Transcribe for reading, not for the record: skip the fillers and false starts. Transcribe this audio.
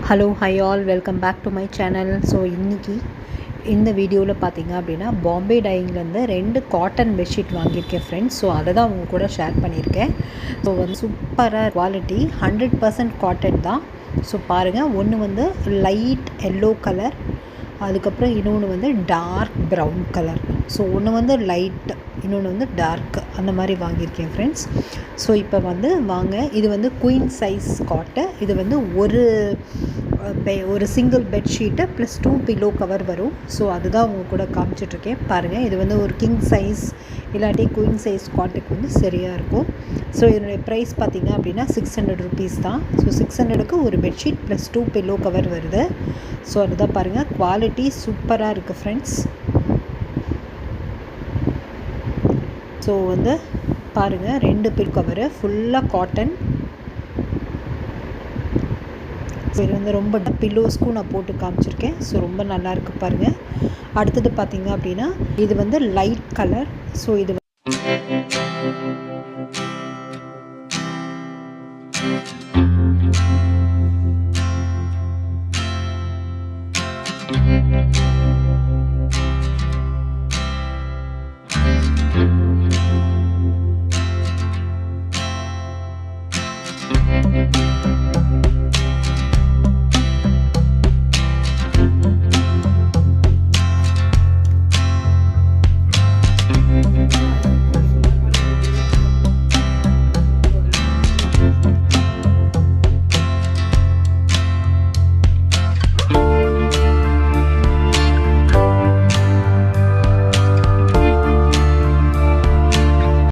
Hello hi all welcome back to my channel. So இன்றைக்கி இந்த வீடியோவில் பார்த்தீங்க அப்படின்னா பாம்பே டையிங்லேருந்து 2 காட்டன் பெட்ஷீட் வாங்கியிருக்கேன் ஃப்ரெண்ட்ஸ். ஸோ அதை தான் உங்கள் கூட ஷேர் பண்ணியிருக்கேன். ஸோ வந்து சூப்பராக குவாலிட்டி 100% காட்டன் தான். ஸோ பாருங்கள், ஒன்று வந்து லைட் எல்லோ கலர், அதுக்கப்புறம் இன்னொன்று வந்து டார்க் ப்ரௌன் கலர். ஸோ ஒன்று வந்து லைட், இன்னொன்று வந்து டார்க், அந்த மாதிரி வாங்கியிருக்கேன் ஃப்ரெண்ட்ஸ். ஸோ இப்போ வந்து வாங்க, இது வந்து குயின் சைஸ் காட்டு. இது வந்து ஒரு single bedsheet plus 2 pillow cover வரும். ஸோ அதுதான் உங்க கூட காமிச்சிட்ருக்கேன் பாருங்கள். இது வந்து ஒரு கிங் சைஸ் இல்லாட்டி குயின் சைஸ் காட்டுக்கு வந்து சரியாக இருக்கும். ஸோ இதனுடைய ப்ரைஸ் பார்த்திங்க அப்படின்னா 600 ருபீஸ் தான். ஸோ 600க்கு ஒரு பெட்ஷீட் ப்ளஸ் 2 பில்லோ கவர் வருது. ஸோ அதுதான் பாருங்கள், குவாலிட்டி சூப்பராக இருக்குது ஃப்ரெண்ட்ஸ். ஸோ வந்து பாருங்கள், 2 பில் கவரு ஃபுல்லாக காட்டன். ஸோ இது வந்து ரொம்ப பில்லோஸ்க்கும் நான் போட்டு காமிச்சிருக்கேன். ஸோ ரொம்ப நல்லாயிருக்கு பாருங்கள். அடுத்தது பார்த்திங்க அப்படின்னா இது வந்து லைட் கலர். ஸோ இது